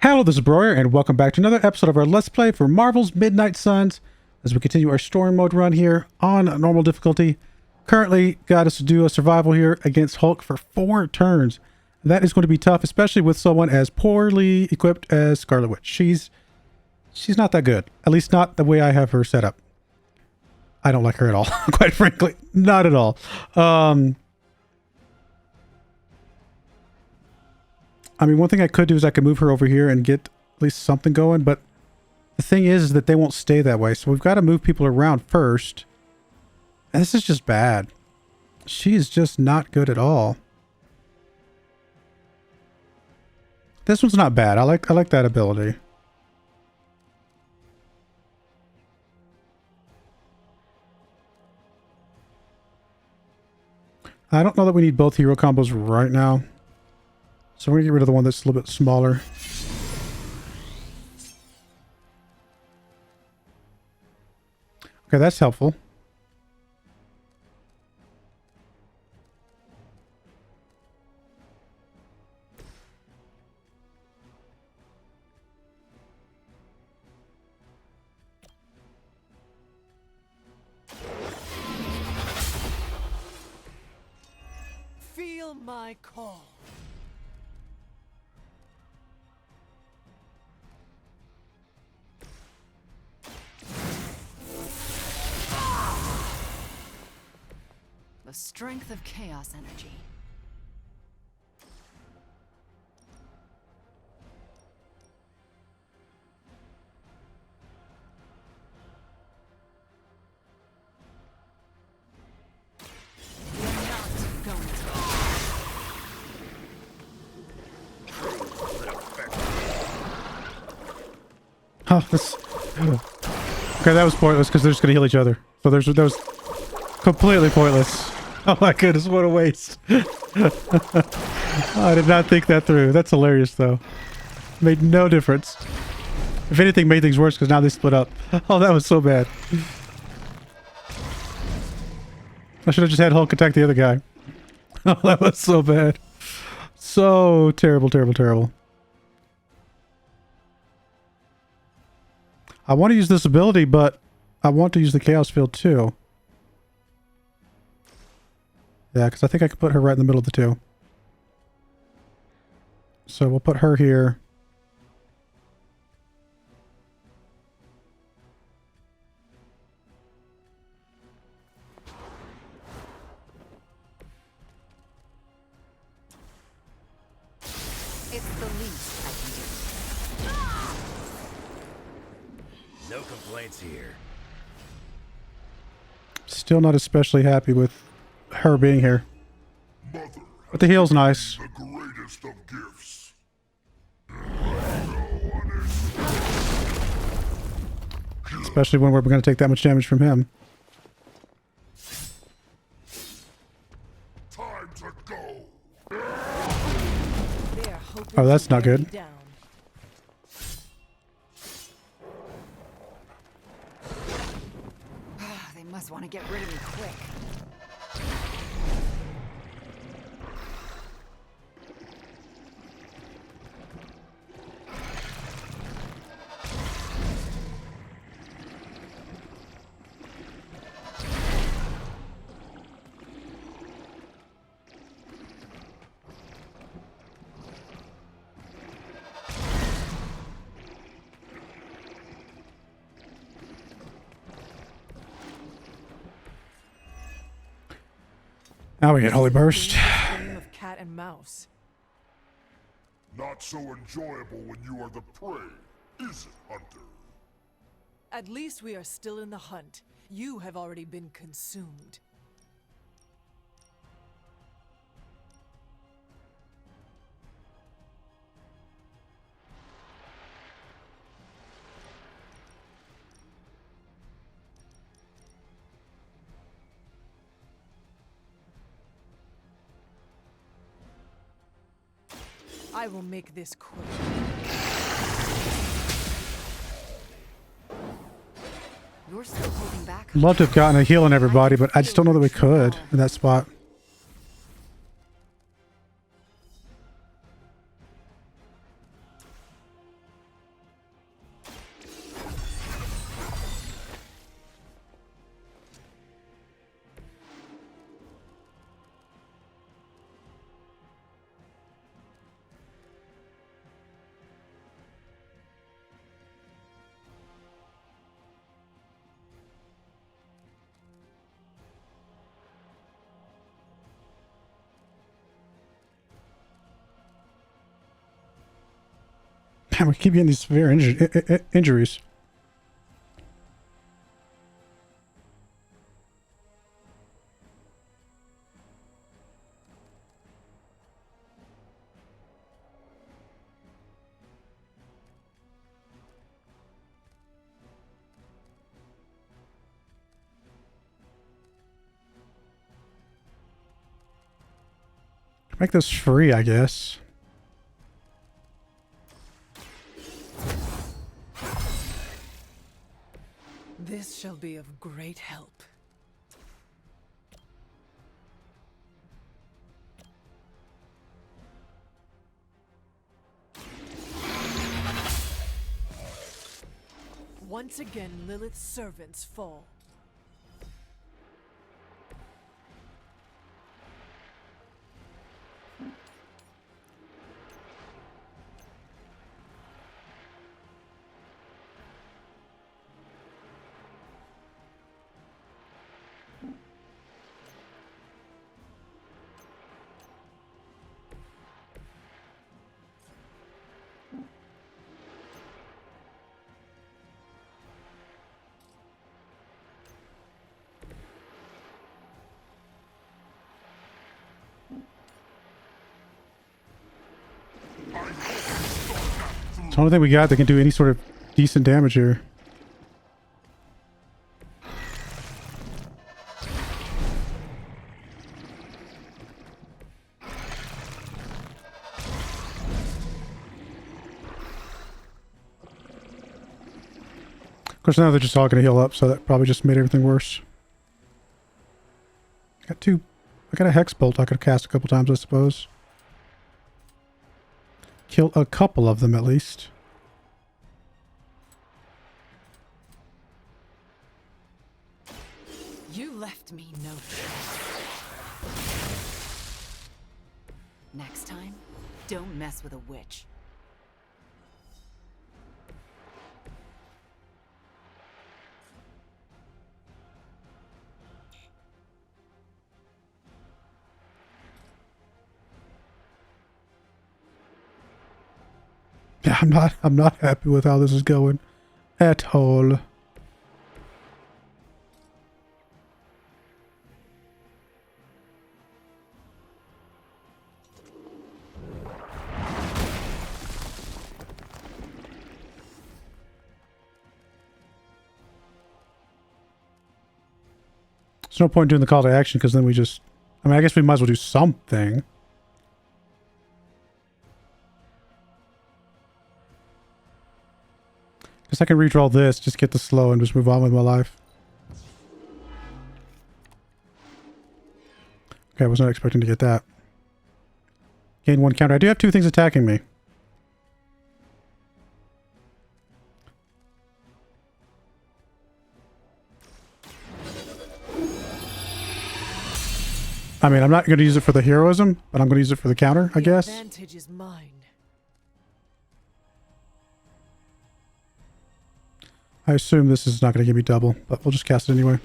Hello, this is Broyar, and welcome back to another episode of our Let's Play for Marvel's Midnight Suns as we continue our story mode run here on normal difficulty. Currently got us to do a survival here against Hulk for 4 turns. That is going to be tough, especially with someone as poorly equipped as Scarlet Witch. She's not that good, at least not the way I have her set up. I don't like her at all, quite frankly, not at all. I mean, one thing I could do is I could move her over here and get at least something going, but the thing is that they won't stay that way. So we've got to move people around first. And this is just bad. She is just not good at all. This one's not bad. I like that ability. I don't know that we need both hero combos right now. So we're going to get rid of the one that's a little bit smaller. Okay, that's helpful. Feel my call. The strength of chaos energy. You're not going to. Oh, this. Okay, that was pointless because they're just going to heal each other. So that was completely pointless. Oh my goodness, what a waste. I did not think that through. That's hilarious, though. Made no difference. If anything, made things worse because now they split up. Oh, that was so bad. I should have just had Hulk attack the other guy. Oh, that was so bad. So terrible, terrible, terrible. I want to use this ability, but I want to use the Chaos Field too. Yeah, because I think I could put her right in the middle of the two. So we'll put her here. It's the least I can do. No complaints here. Still not especially happy with her being here. But the heal's nice. The greatest of gifts. Especially when we're going to take that much damage from him. Time to go. Oh, that's not good. They must want to get rid of me quick. Now we get Holy Burst. Game of cat and mouse. Not so enjoyable when you are the prey, is it, Hunter? At least we are still in the hunt. You have already been consumed. I will make this quick. You're still holding back. Love to have gotten a heal on everybody, but I just don't know that we could in that spot. Damn, we keep getting these severe injuries. Make this free, I guess. This shall be of great help. Once again, Lilith's servants fall. It's the only thing we got that can do any sort of decent damage here. Of course, now they're just all going to heal up, so that probably just made everything worse. Got two. I got a hex bolt I could cast a couple times, I suppose. Kill a couple of them at least. You left me no choice. Next time, don't mess with a witch. Yeah, I'm not happy with how this is going at all. There's no point in doing the call to action because then we just... I mean, I guess we might as well do something. Guess I can redraw this, just get the slow and just move on with my life. Okay, I was not expecting to get that. Gain 1 counter. I do have 2 things attacking me. I mean, I'm not going to use it for the heroism, but I'm going to use it for the counter, I guess. The advantage is mine. I assume this is not going to give me double, but we'll just cast it anyway.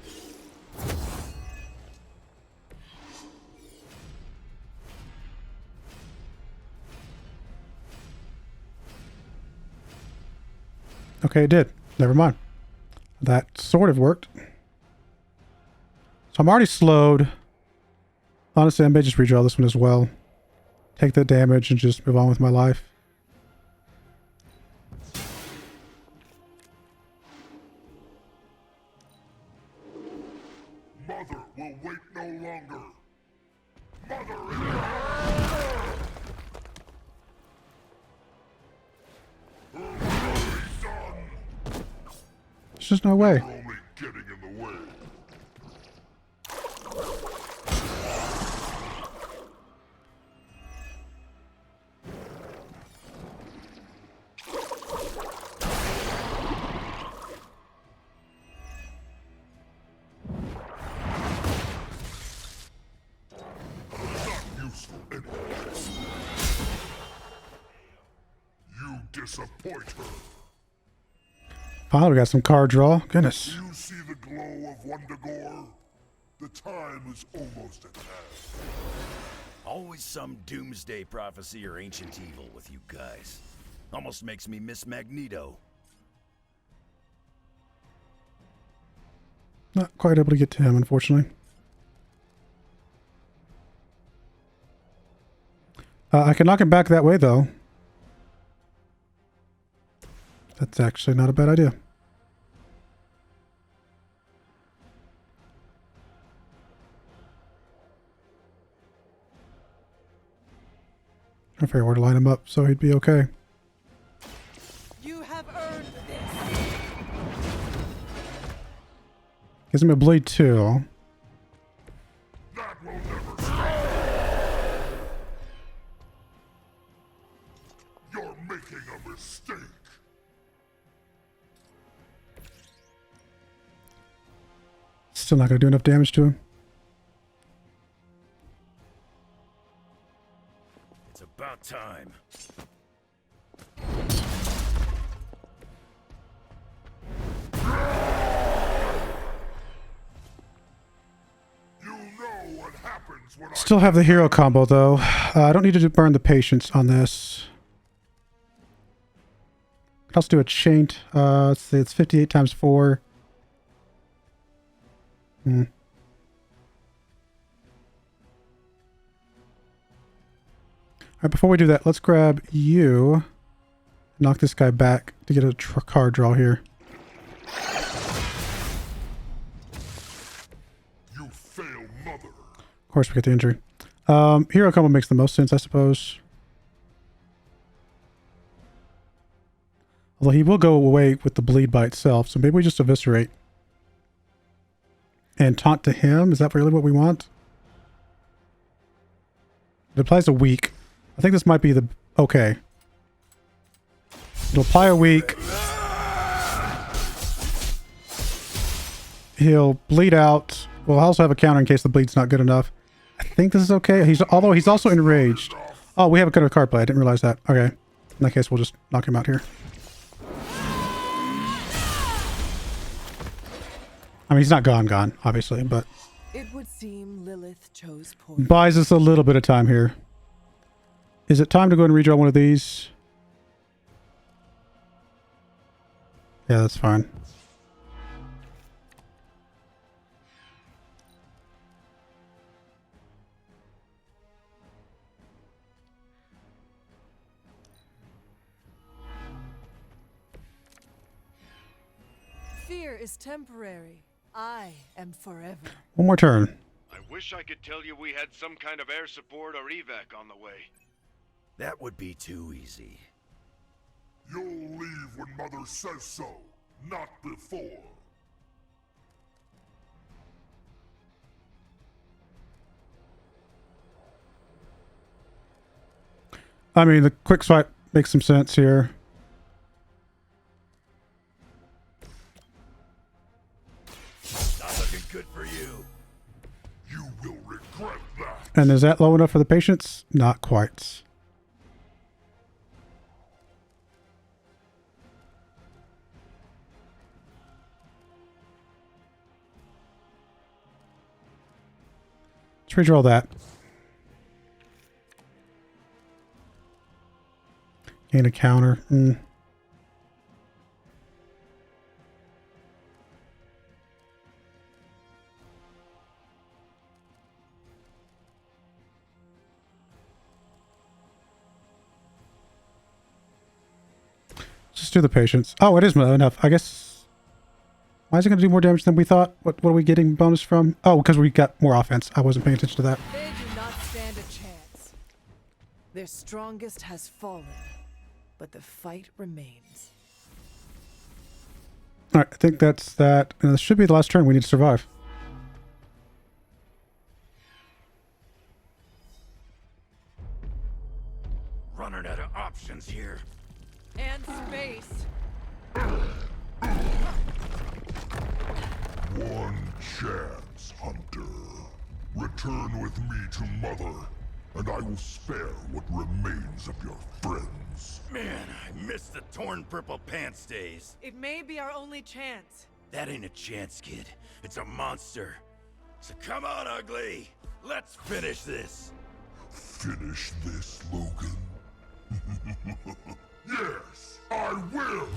Okay, it did. Never mind. That sort of worked. So I'm already slowed. Honestly, I may just redraw this one as well. Take the damage and just move on with my life. Mother will wait no longer. Mother is done. There's just no way. You're only getting in the way. Disappoint her. Finally, we got some card draw. Goodness. Do you see the glow of Wundagore? The time is almost at hand. Always some doomsday prophecy or ancient evil with you guys. Almost makes me miss Magneto. Not quite able to get to him, unfortunately. I can knock him back that way, though. That's actually not a bad idea. I figure where to line him up so he'd be okay. You have earned this. Gives him a bleed too. That will never stop. You're making a mistake. Still not going to do enough damage to him. It's about time. You know what happens when Still have the hero combo though. I don't need to burn the patience on this. Can also do a chain. Let's see, it's 58 times 4. All right, before we do that, let's grab you. Knock this guy back to get a card draw here. You fail, mother. Of course, we get the injury. Hero combo makes the most sense, I suppose. Although he will go away with the bleed by itself, so maybe we just eviscerate. And taunt to him? Is that really what we want? It applies a weak. I think this might be the... Okay. It'll apply a weak. He'll bleed out. We'll also have a counter in case the bleed's not good enough. I think this is okay. Although he's also enraged. Oh, we have a card play. I didn't realize that. Okay. In that case, we'll just knock him out here. I mean, he's not gone, obviously, but... It would seem Lilith chose poor. Buys us a little bit of time here. Is it time to go and redraw one of these? Yeah, that's fine. Fear is temporary. I am forever. One more turn. I wish I could tell you we had some kind of air support or evac on the way. That would be too easy. You'll leave when Mother says so, not before. I mean, the quick swipe makes some sense here. Not looking good for you. You will regret that. And is that low enough for the patients? Not quite. Let's redraw that. Gain a counter. Just do the patience. Oh, it is enough. I guess. Why is it going to do more damage than we thought? What are we getting bonus from? Oh, because we got more offense. I wasn't paying attention to that. They do not stand a chance. Their strongest has fallen, but the fight remains. All right, I think that's that. And this should be the last turn. We need to survive. Running out of options here. And space. One chance, Hunter. Return with me to Mother, and I will spare what remains of your friends. Man, I missed the torn purple pants days. It may be our only chance. That ain't a chance, kid. It's a monster. So come on, ugly. Let's finish this. Finish this, Logan. Yes, I will!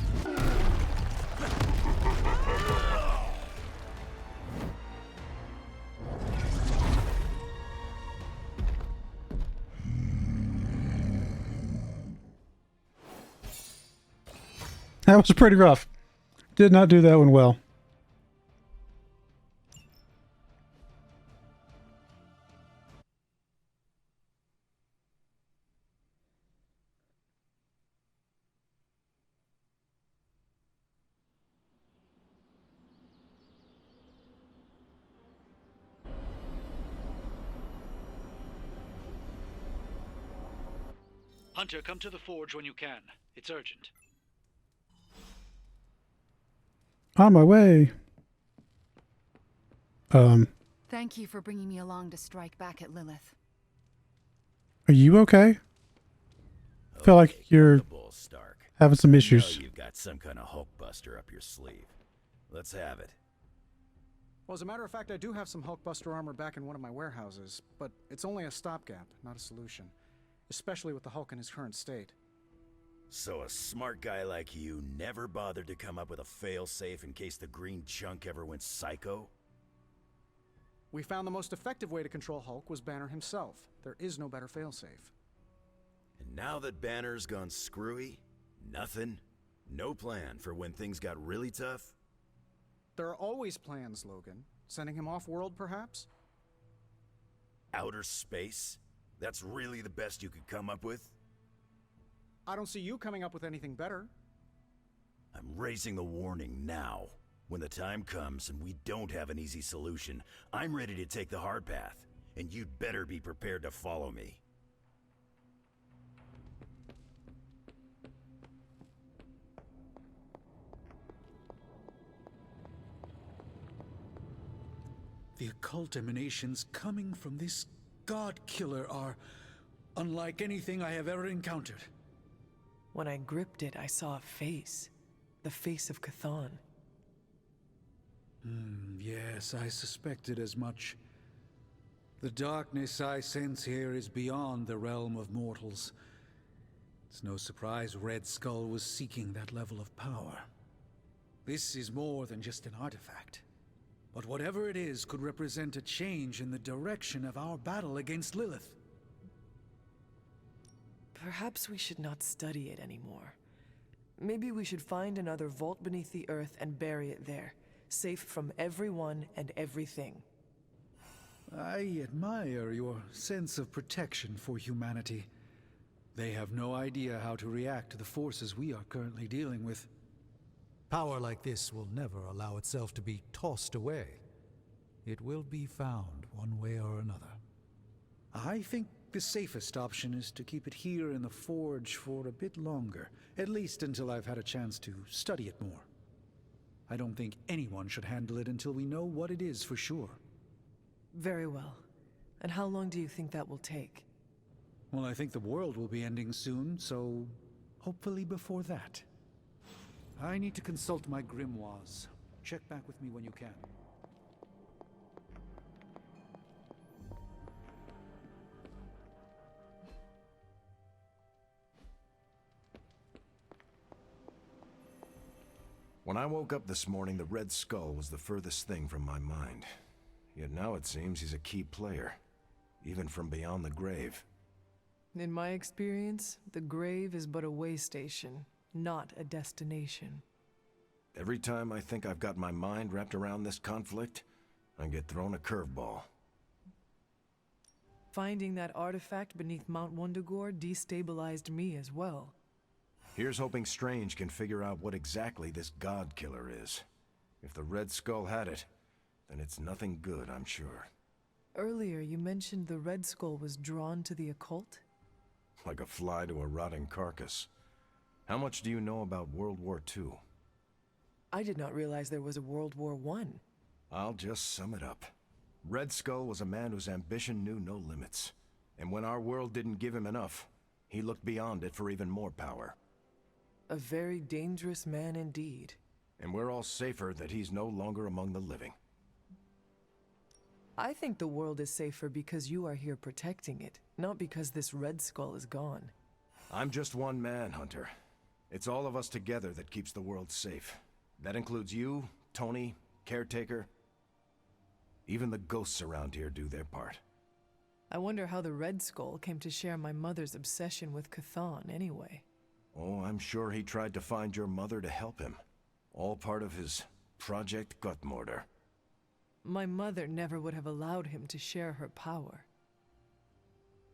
That was pretty rough. Did not do that one well. Hunter, come to the forge when you can. It's urgent. On my way. Thank you for bringing me along to strike back at Lilith. Are you okay? I feel like you're Stark. having some I know issues. you've got some kind of Hulkbuster up your sleeve. Let's have it. Well, as a matter of fact, I do have some Hulkbuster armor back in one of my warehouses, but it's only a stopgap, not a solution. Especially with the Hulk in his current state. So a smart guy like you never bothered to come up with a fail-safe in case the green chunk ever went psycho? We found the most effective way to control Hulk was Banner himself. There is no better failsafe. And now that Banner's gone screwy, nothing? No plan for when things got really tough? There are always plans, Logan. Sending him off-world, perhaps? Outer space? That's really the best you could come up with? I don't see you coming up with anything better. I'm raising the warning now. When the time comes and we don't have an easy solution, I'm ready to take the hard path, and you'd better be prepared to follow me. The occult emanations coming from this god killer are unlike anything I have ever encountered. When I gripped it, I saw a face. The face of Chthon. Yes, I suspected as much. The darkness I sense here is beyond the realm of mortals. It's no surprise Red Skull was seeking that level of power. This is more than just an artifact. But whatever it is could represent a change in the direction of our battle against Lilith. Perhaps we should not study it anymore. Maybe we should find another vault beneath the earth and bury it there, safe from everyone and everything. I admire your sense of protection for humanity. They have no idea how to react to the forces we are currently dealing with. Power like this will never allow itself to be tossed away. It will be found one way or another. I think the safest option is to keep it here in the forge for a bit longer, at least until I've had a chance to study it more. I don't think anyone should handle it until we know what it is for sure. Very well. And how long do you think that will take? Well, I think the world will be ending soon, so hopefully before that. I need to consult my grimoires. Check back with me when you can. When I woke up this morning, the Red Skull was the furthest thing from my mind. Yet now it seems he's a key player, even from beyond the grave. In my experience, the grave is but a way station, not a destination. Every time I think I've got my mind wrapped around this conflict, I get thrown a curveball. Finding that artifact beneath Mount Wundagore destabilized me as well. Here's hoping Strange can figure out what exactly this god killer is. If the Red Skull had it, then it's nothing good, I'm sure. Earlier, you mentioned the Red Skull was drawn to the occult? Like a fly to a rotting carcass. How much do you know about World War II? I did not realize there was a World War I. I'll just sum it up. Red Skull was a man whose ambition knew no limits. And when our world didn't give him enough, he looked beyond it for even more power. A very dangerous man indeed. And we're all safer that he's no longer among the living. I think the world is safer because you are here protecting it, not because this Red Skull is gone. I'm just one man, Hunter. It's all of us together that keeps the world safe. That includes you, Tony, Caretaker. Even the ghosts around here do their part. I wonder how the Red Skull came to share my mother's obsession with Chthon anyway. Oh, I'm sure he tried to find your mother to help him. All part of his Project Gutmortar. My mother never would have allowed him to share her power.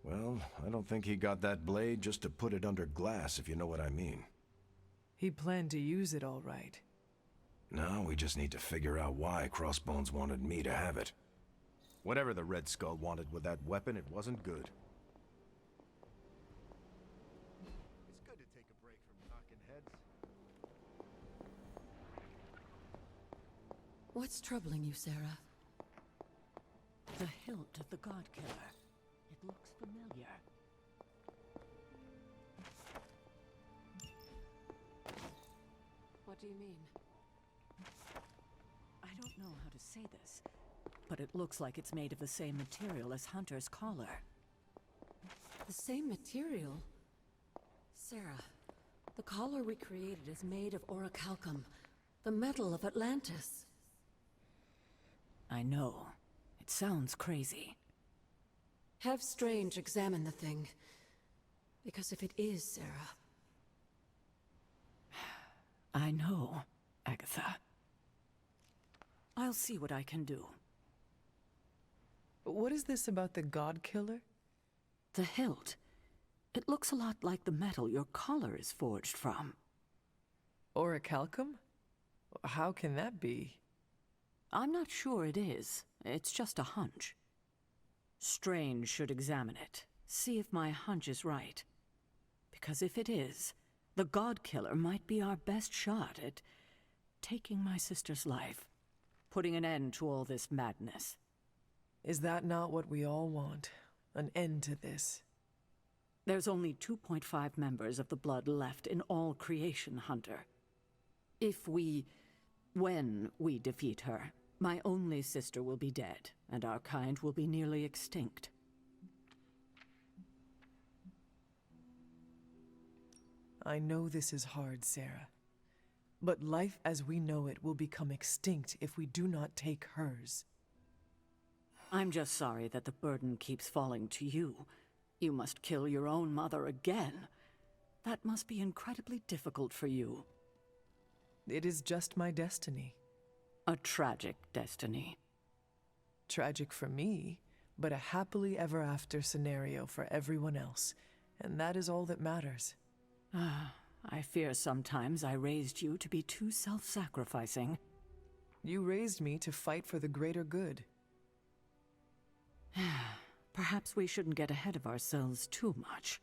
Well, I don't think he got that blade just to put it under glass, if you know what I mean. He planned to use it all right. Now we just need to figure out why Crossbones wanted me to have it. Whatever the Red Skull wanted with that weapon, it wasn't good. It's good to take a break from knocking heads. What's troubling you, Sarah? The hilt of the God Killer. It looks familiar. What do you mean? I don't know how to say this, but it looks like it's made of the same material as Hunter's collar. The same material? Sarah, the collar we created is made of orichalcum, the metal of Atlantis. I know. It sounds crazy. Have Strange examine the thing. Because if it is, Sarah... I know, Agatha. I'll see what I can do. What is this about the God Killer? The hilt. It looks a lot like the metal your collar is forged from. Orichalcum? How can that be? I'm not sure it is. It's just a hunch. Strange should examine it, see if my hunch is right. Because if it is, the God Killer might be our best shot at taking my sister's life, putting an end to all this madness. Is that not what we all want? An end to this? There's only 2.5 members of the Blood left in all creation, Hunter. When we defeat her, my only sister will be dead, and our kind will be nearly extinct. I know this is hard, Sarah. But life as we know it will become extinct if we do not take hers. I'm just sorry that the burden keeps falling to you. You must kill your own mother again. That must be incredibly difficult for you. It is just my destiny. A tragic destiny. Tragic for me, but a happily ever after scenario for everyone else. And that is all that matters. I fear sometimes I raised you to be too self-sacrificing. You raised me to fight for the greater good. Perhaps we shouldn't get ahead of ourselves too much.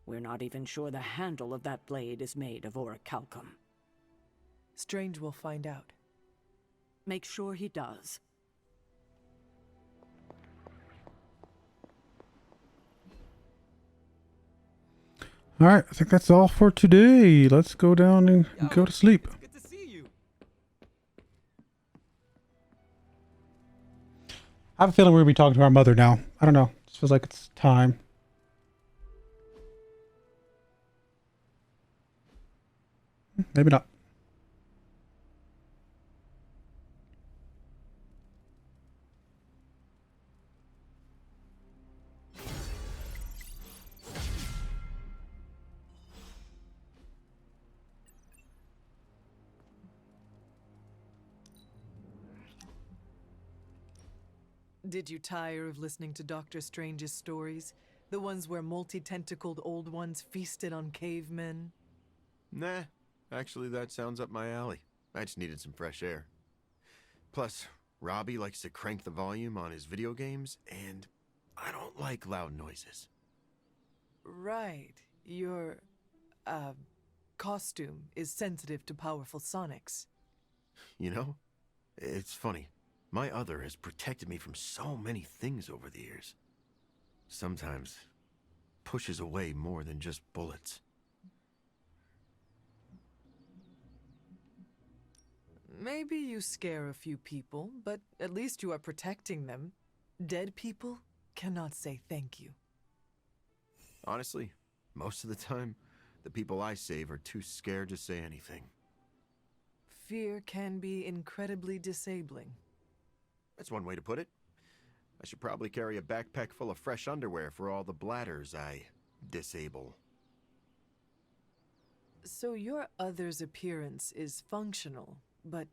We're not even sure the handle of that blade is made of orichalcum. Strange will find out. Make sure he does. All right, I think that's all for today. Let's go down and go to sleep. Good to see you. I have a feeling we're going to be talking to our mother now. I don't know. It feels like it's time. Maybe not. Did you tire of listening to Dr. Strange's stories? The ones where multi-tentacled old ones feasted on cavemen? Nah, actually that sounds up my alley. I just needed some fresh air. Plus, Robbie likes to crank the volume on his video games, and I don't like loud noises. Right. Your, costume is sensitive to powerful sonics. You know, it's funny. My other has protected me from so many things over the years. Sometimes pushes away more than just bullets. Maybe you scare a few people, but at least you are protecting them. Dead people cannot say thank you. Honestly, most of the time, the people I save are too scared to say anything. Fear can be incredibly disabling. That's one way to put it. I should probably carry a backpack full of fresh underwear for all the bladders I disable. So your other's appearance is functional, but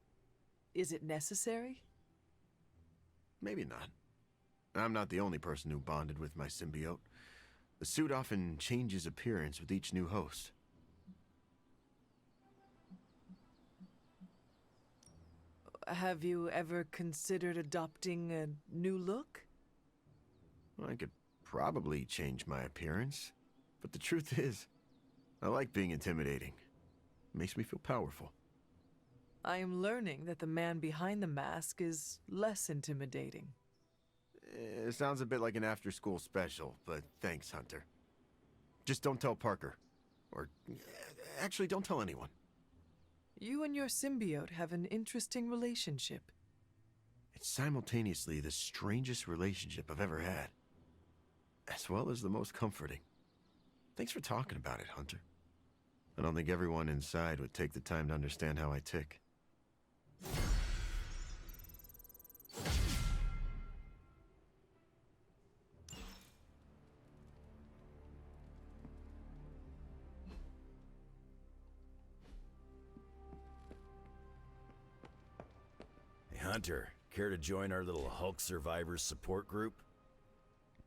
is it necessary? Maybe not. I'm not the only person who bonded with my symbiote. The suit often changes appearance with each new host. Have you ever considered adopting a new look? I could probably change my appearance, but the truth is, I like being intimidating. It makes me feel powerful. I am learning that the man behind the mask is less intimidating. It sounds a bit like an after-school special, but thanks, Hunter. Just don't tell Parker. Or, actually, don't tell anyone. You and your symbiote have an interesting relationship. It's simultaneously the strangest relationship I've ever had, as well as the most comforting. Thanks for talking about it, Hunter. I don't think everyone inside would take the time to understand how I tick. Hey, Hunter, care to join our little Hulk survivors support group?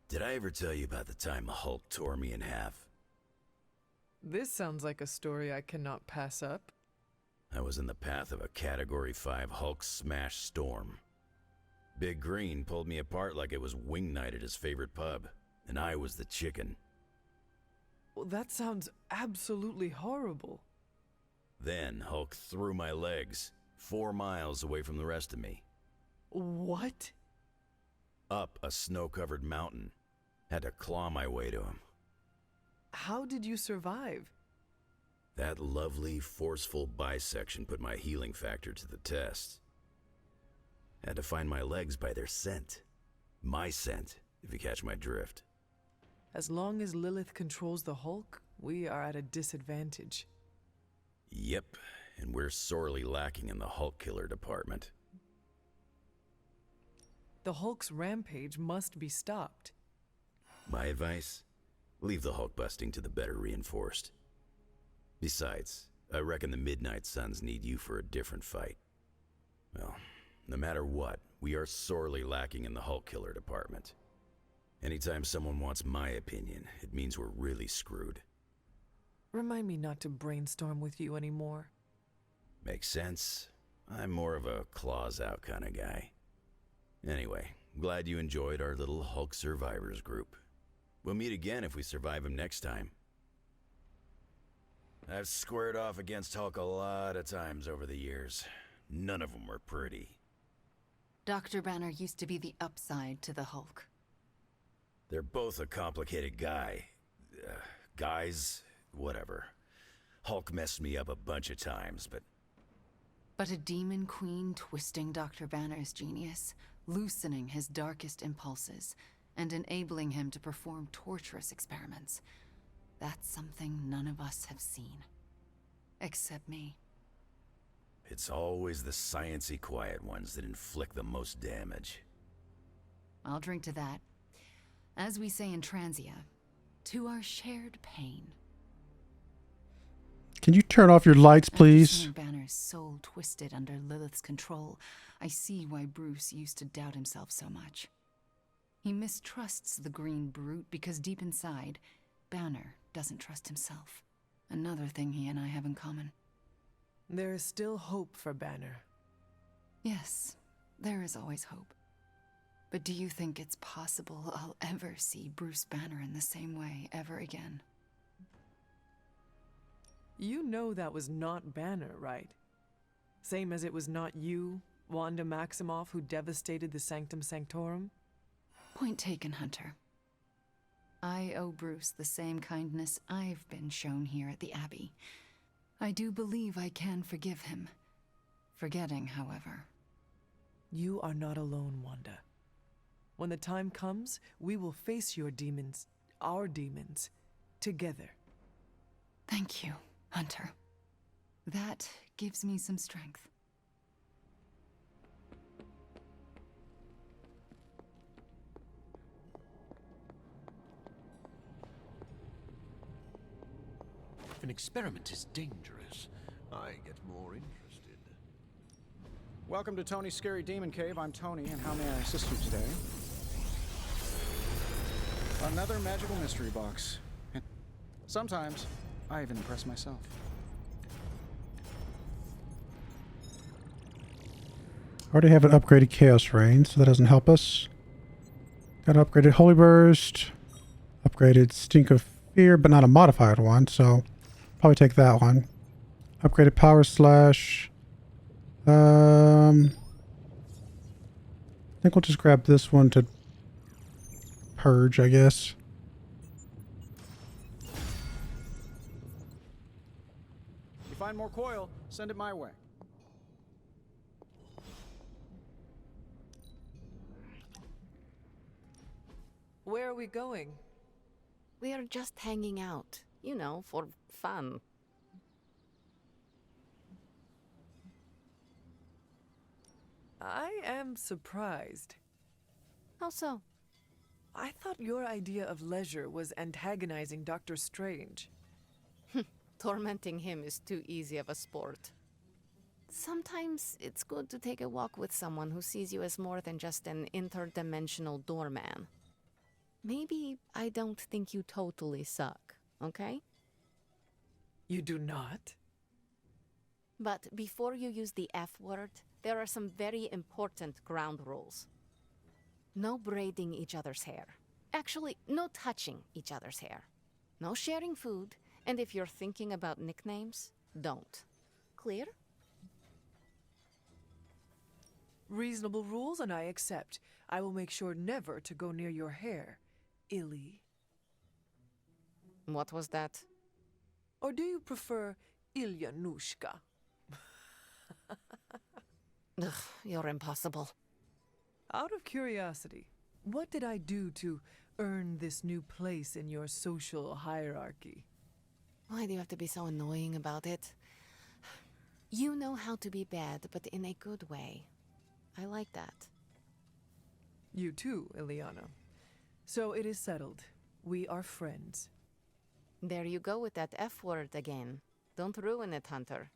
Did I ever tell you about the time the Hulk tore me in half? This sounds like a story I cannot pass up. I was in the path of a Category 5 Hulk smash storm. Big Green pulled me apart like it was wing night at his favorite pub, and I was the chicken. Well, that sounds absolutely horrible. Then Hulk threw my legs 4 miles away from the rest of me. What? Up a snow-covered mountain. Had to claw my way to him. How did you survive? That lovely, forceful bisection put my healing factor to the test. Had to find my legs by their scent. My scent, if you catch my drift. As long as Lilith controls the Hulk, we are at a disadvantage. Yep, and we're sorely lacking in the Hulk killer department. The Hulk's rampage must be stopped. My advice? Leave the Hulk busting to the better reinforced. Besides, I reckon the Midnight Suns need you for a different fight. Well, no matter what, we are sorely lacking in the Hulk killer department. Anytime someone wants my opinion, it means we're really screwed. Remind me not to brainstorm with you anymore. Makes sense. I'm more of a claws out kind of guy. Anyway, glad you enjoyed our little Hulk survivors group. We'll meet again if we survive him next time. I've squared off against Hulk a lot of times over the years. None of them were pretty. Dr. Banner used to be the upside to the Hulk. They're both a complicated guy. Guys, whatever. Hulk messed me up a bunch of times, but... But a demon queen twisting Dr. Banner's genius, loosening his darkest impulses, and enabling him to perform torturous experiments. That's something none of us have seen. Except me. It's always the science-y quiet ones that inflict the most damage. I'll drink to that. As we say in Transia, to our shared pain. Can you turn off your lights, please? After seeing Banner's soul twisted under Lilith's control, I see why Bruce used to doubt himself so much. He mistrusts the green brute because deep inside, Banner doesn't trust himself. Another thing he and I have in common. There is still hope for Banner. Yes, there is always hope. But do you think it's possible I'll ever see Bruce Banner in the same way ever again? You know that was not Banner, right? Same as it was not you, Wanda Maximoff, who devastated the Sanctum Sanctorum? Point taken, Hunter. I owe Bruce the same kindness I've been shown here at the Abbey. I do believe I can forgive him. Forgetting, however. You are not alone, Wanda. When the time comes, we will face your demons, our demons, together. Thank you, Hunter. That gives me some strength. If an experiment is dangerous, I get more interested. Welcome to Tony's Scary Demon Cave. I'm Tony, and how may I assist you today? Another magical mystery box. And sometimes, I even impress myself. Already have an upgraded Chaos Rain, so that doesn't help us. Got an upgraded Holy Burst. Upgraded Stink of Fear, but not a modified one, so probably take that one. Upgraded Power Slash. I think we'll just grab this one to purge, I guess. You find more coil, send it my way. Where are we going? We are just hanging out, you know, for fun. I am surprised. How so? I thought your idea of leisure was antagonizing Dr. Strange. Tormenting him is too easy of a sport. Sometimes it's good to take a walk with someone who sees you as more than just an interdimensional doorman. Maybe I don't think you totally suck, okay? You do not? But before you use the F word, there are some very important ground rules. No braiding each other's hair. Actually, no touching each other's hair. No sharing food, and if you're thinking about nicknames, don't. Clear? Reasonable rules, and I accept. I will make sure never to go near your hair, Illy. What was that? Or do you prefer Ilyanushka? Ugh, you're impossible. Out of curiosity, what did I do to earn this new place in your social hierarchy? Why do you have to be so annoying about it? You know how to be bad, but in a good way. I like that. You too, Ileana. So it is settled. We are friends. There you go with that F word again. Don't ruin it, Hunter.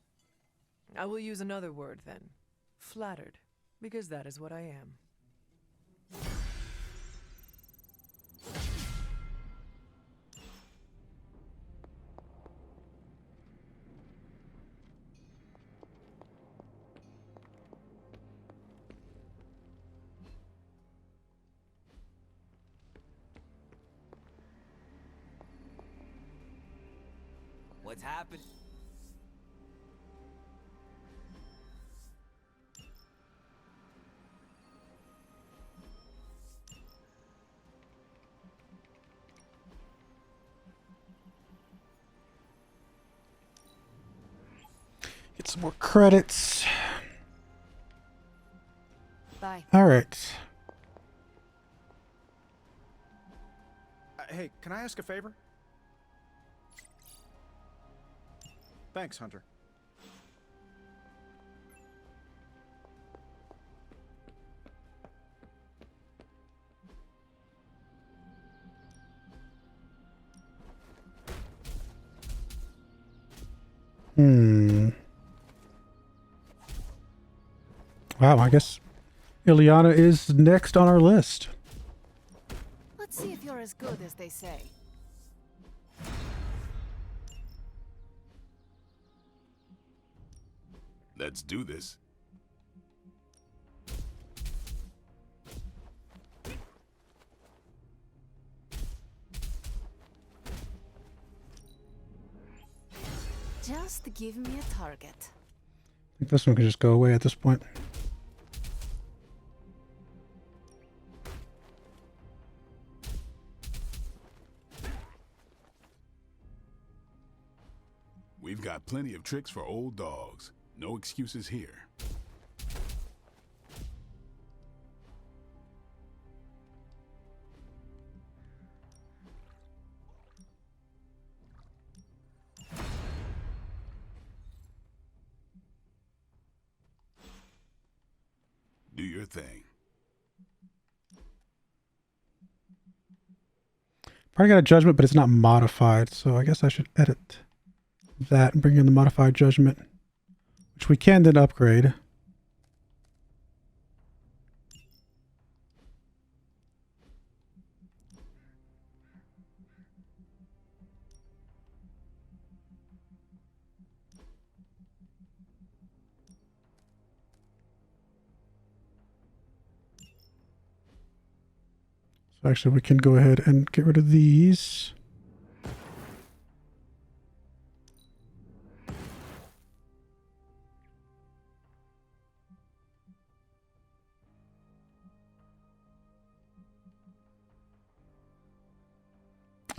I will use another word then. Flattered, because that is what I am. What's happened? Get some more credits. Bye. All right. Hey, can I ask a favor? Thanks, Hunter. Wow, I guess Ileana is next on our list. Let's see if you're as good as they say. Let's do this. Just give me a target. I think this one can just go away at this point. We've got plenty of tricks for old dogs. No excuses here. Sure thing. Already got a judgment, but it's not modified, so I guess I should edit that and bring in the modified judgment, which we can then upgrade. So actually, we can go ahead and get rid of these.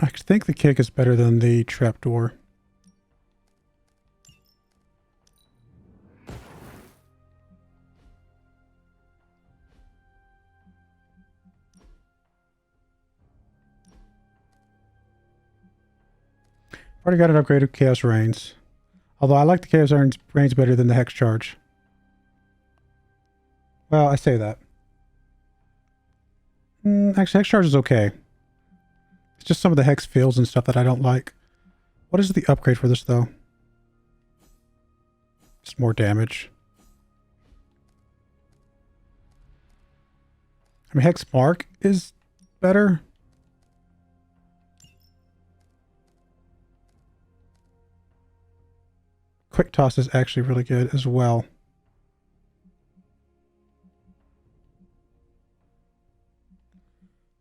I think the kick is better than the trapdoor. Already got an upgraded Chaos Reigns. Although I like the Chaos Reigns better than the Hex Charge. Well, I say that. Actually, Hex Charge is okay. It's just some of the Hex fields and stuff that I don't like. What is the upgrade for this, though? It's more damage. I mean, Hex Mark is better. Quick Toss is actually really good as well.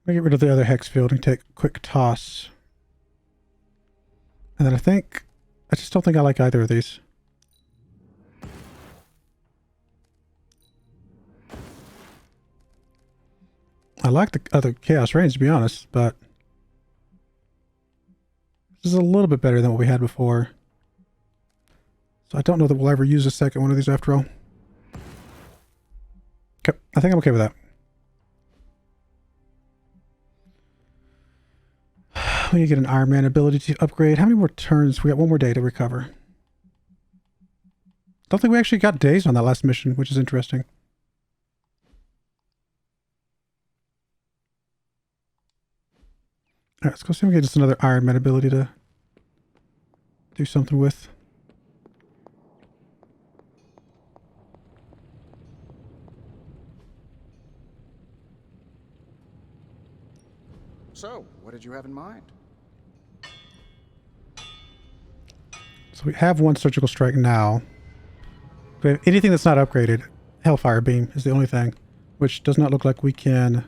I'm going to get rid of the other Hex field and take Quick Toss. And then I just don't think I like either of these. I like the other Chaos Reigns, to be honest, but this is a little bit better than what we had before. So I don't know that we'll ever use a second one of these after all. Okay, I think I'm okay with that. We need to get an Iron Man ability to upgrade. How many more turns? We got one more day to recover. Don't think we actually got days on that last mission, which is interesting. Alright, let's go see if we can get just another Iron Man ability to do something with. So, what did you have in mind? So we have one surgical strike now. We have anything that's not upgraded. Hellfire Beam is the only thing, which does not look like we can.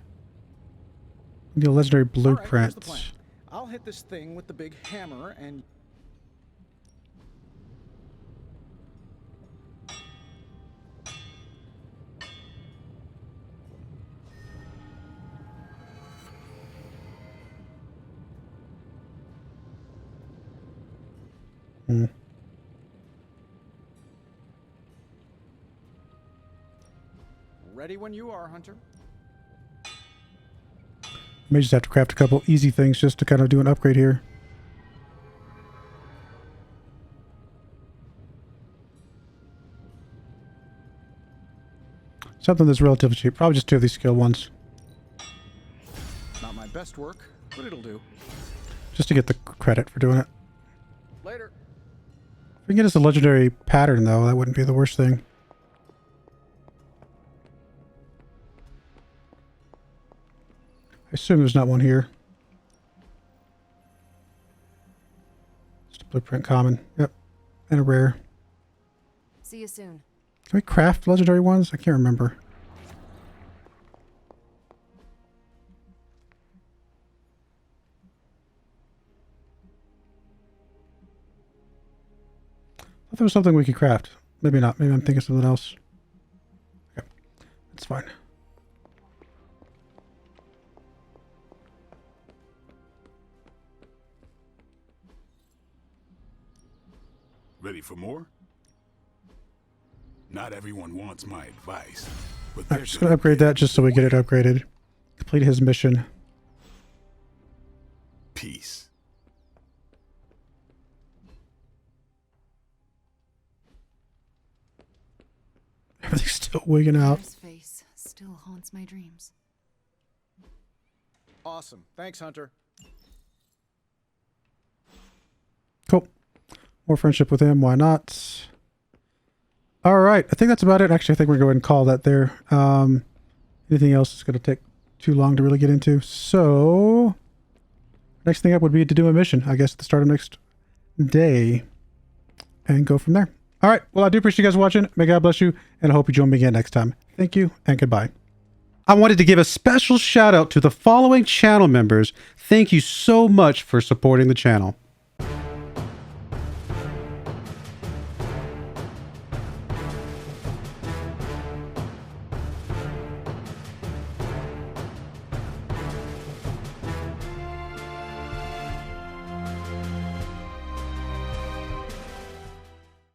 We need a legendary blueprint. All right, here's the plan. I'll hit this thing with the big hammer and... Ready when you are, Hunter. May just have to craft a couple easy things just to kind of do an upgrade here. Something that's relatively cheap. Probably just two of these skill ones. Not my best work, but it'll do. Just to get the credit for doing it. Later. If we can get us a legendary pattern, though, that wouldn't be the worst thing. I assume there's not one here. Just a blueprint common. Yep. And a rare. See you soon. Can we craft legendary ones? I can't remember. I thought there was something we could craft. Maybe not. Maybe I'm thinking something else. Okay. That's fine. Ready for more? Not everyone wants my advice, but I'm just going to upgrade that just so we get it upgraded. Complete his mission. Peace. Everything's still wigging out. His face still haunts my dreams. Awesome. Thanks, Hunter. Cool. More friendship with him. Why not? All right. I think that's about it. Actually, I think we're going to go ahead and call that there. Anything else is going to take too long to really get into. So, next thing up would be to do a mission, I guess, at the start of next day. And go from there. All right. Well, I do appreciate you guys watching. May God bless you. And I hope you join me again next time. Thank you and goodbye. I wanted to give a special shout out to the following channel members. Thank you so much for supporting the channel.